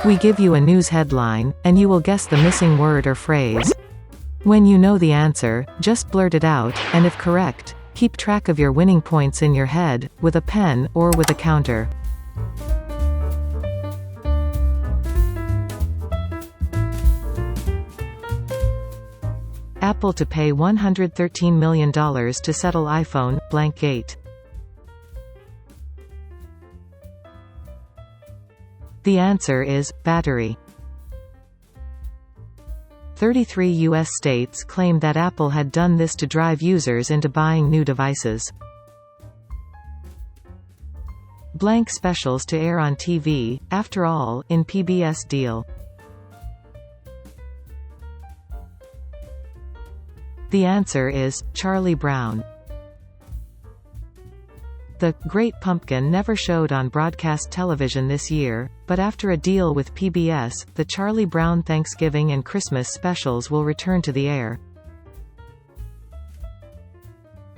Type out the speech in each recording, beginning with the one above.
We give you a news headline, and you will guess the missing word or phrase. When you know the answer, just blurt it out, and if correct, keep track of your winning points in your head, with a pen, or with a counter. Apple to pay $113 million to settle iPhone, gate. The answer is, battery. 33 U.S. states claimed that Apple had done this to drive users into buying new devices. Specials to air on TV, after all, in PBS deal. The answer is, Charlie Brown. The Great Pumpkin never showed on broadcast television this year, but after a deal with PBS, the Charlie Brown Thanksgiving and Christmas specials will return to the air.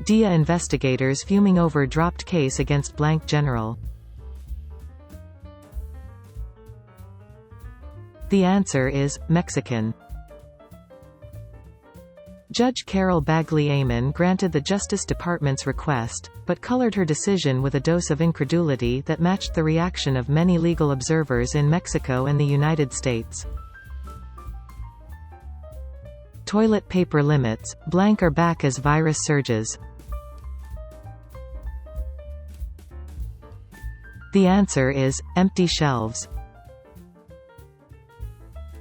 DIA investigators fuming over dropped case against general. The answer is, Mexican. Judge Carol Bagley Amon granted the Justice Department's request, but colored her decision with a dose of incredulity that matched the reaction of many legal observers in Mexico and the United States. Toilet paper limits, are back as virus surges. The answer is, empty shelves.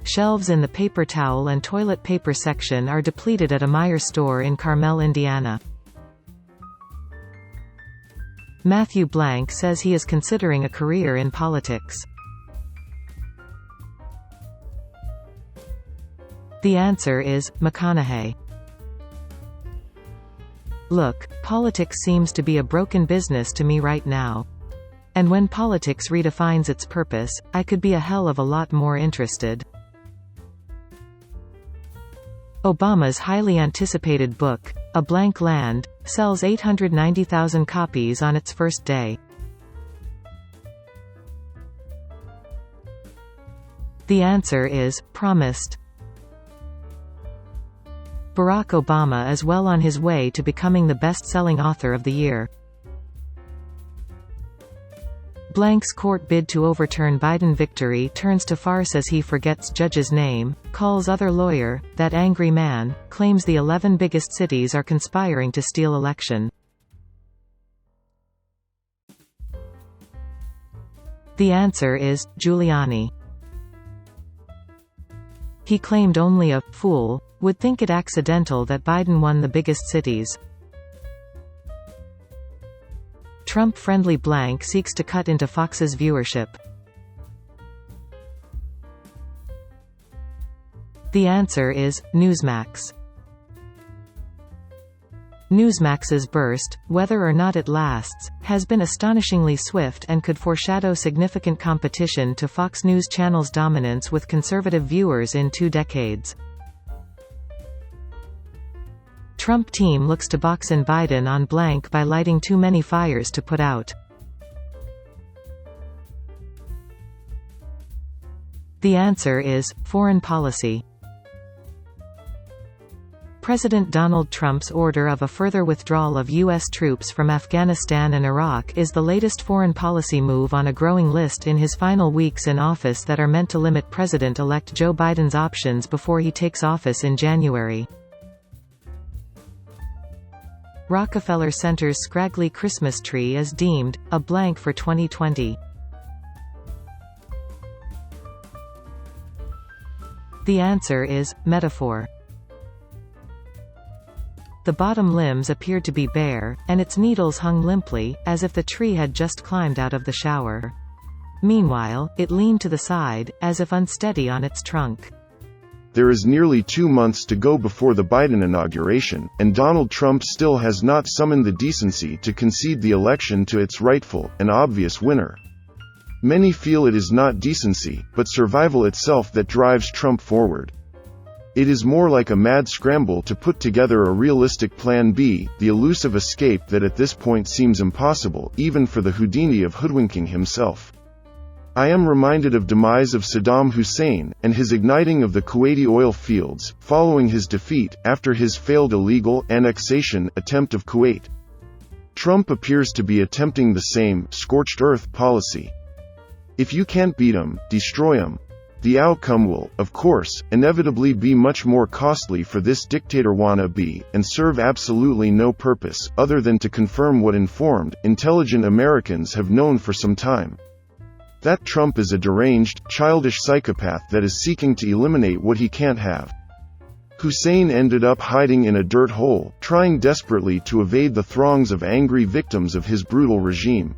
Shelves in the paper towel and toilet paper section are depleted at a Meijer store in Carmel, Indiana. Matthew says he is considering a career in politics. The answer is, McConaughey. Look, politics seems to be a broken business to me right now. And when politics redefines its purpose, I could be a hell of a lot more interested. Obama's highly anticipated book, A Blank Land, sells 890,000 copies on its first day. The answer is, promised. Barack Obama is well on his way to becoming the best-selling author of the year. Court bid to overturn Biden victory turns to farce as he forgets judge's name, calls other lawyer, that angry man, claims the 11 biggest cities are conspiring to steal election. The answer is, Giuliani. He claimed only a fool would think it accidental that Biden won the biggest cities. Trump-friendly seeks to cut into Fox's viewership. The answer is, Newsmax. Newsmax's burst, whether or not it lasts, has been astonishingly swift and could foreshadow significant competition to Fox News Channel's dominance with conservative viewers in 2 decades. Trump team looks to box in Biden on by lighting too many fires to put out. The answer is, foreign policy. President Donald Trump's order of a further withdrawal of U.S. troops from Afghanistan and Iraq is the latest foreign policy move on a growing list in his final weeks in office that are meant to limit President-elect Joe Biden's options before he takes office in January. Rockefeller Center's scraggly Christmas tree is deemed a blank for 2020. The answer is, metaphor. The bottom limbs appeared to be bare, and its needles hung limply, as if the tree had just climbed out of the shower. Meanwhile, it leaned to the side, as if unsteady on its trunk. There is nearly 2 months to go before the Biden inauguration, and Donald Trump still has not summoned the decency to concede the election to its rightful and obvious winner. Many feel it is not decency, but survival itself that drives Trump forward. It is more like a mad scramble to put together a realistic Plan B, the elusive escape that at this point seems impossible, even for the Houdini of hoodwinking himself. I am reminded of demise of Saddam Hussein, and his igniting of the Kuwaiti oil fields, following his defeat, after his failed illegal annexation attempt of Kuwait. Trump appears to be attempting the same scorched earth policy. If you can't beat 'em, destroy 'em. The outcome will, of course, inevitably be much more costly for this dictator wannabe, and serve absolutely no purpose, other than to confirm what informed, intelligent Americans have known for some time. That Trump is a deranged, childish psychopath that is seeking to eliminate what he can't have. Hussein ended up hiding in a dirt hole, trying desperately to evade the throngs of angry victims of his brutal regime.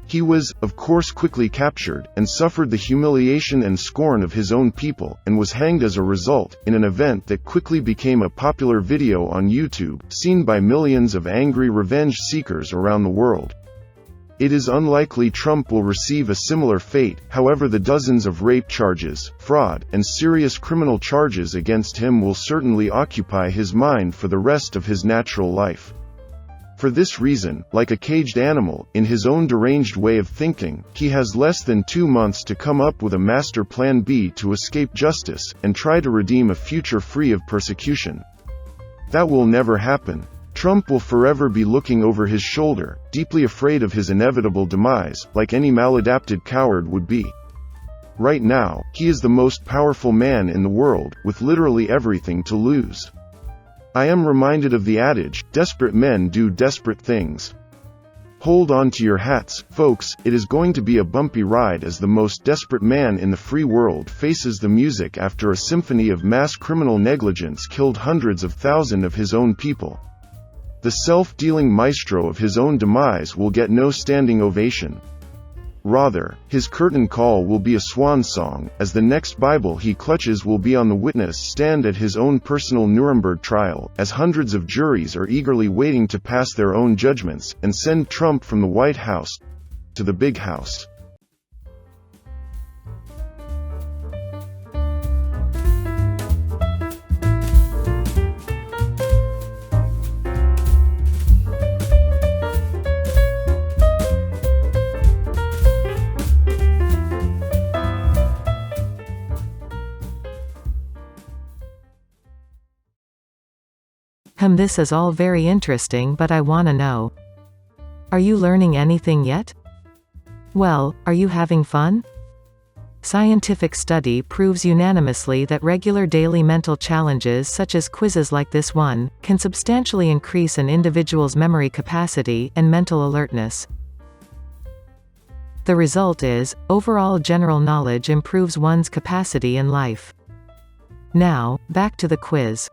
He was, of course, quickly captured, and suffered the humiliation and scorn of his own people, and was hanged as a result, in an event that quickly became a popular video on YouTube, seen by millions of angry revenge seekers around the world. It is unlikely Trump will receive a similar fate, however the dozens of rape charges, fraud, and serious criminal charges against him will certainly occupy his mind for the rest of his natural life. For this reason, like a caged animal, in his own deranged way of thinking, he has less than 2 months to come up with a master plan B to escape justice, and try to redeem a future free of persecution. That will never happen. Trump will forever be looking over his shoulder, deeply afraid of his inevitable demise, like any maladapted coward would be. Right now, he is the most powerful man in the world, with literally everything to lose. I am reminded of the adage, desperate men do desperate things. Hold on to your hats, folks, it is going to be a bumpy ride as the most desperate man in the free world faces the music after a symphony of mass criminal negligence killed hundreds of thousands of his own people. The self-dealing maestro of his own demise will get no standing ovation. Rather, his curtain call will be a swan song, as the next Bible he clutches will be on the witness stand at his own personal Nuremberg trial, as hundreds of juries are eagerly waiting to pass their own judgments, and send Trump from the White House to the Big House. This is all very interesting, but I wanna know. Are you learning anything yet? Well, are you having fun? Scientific study proves unanimously that regular daily mental challenges such as quizzes like this one, can substantially increase an individual's memory capacity and mental alertness. The result is, overall general knowledge improves one's capacity in life. Now, back to the quiz.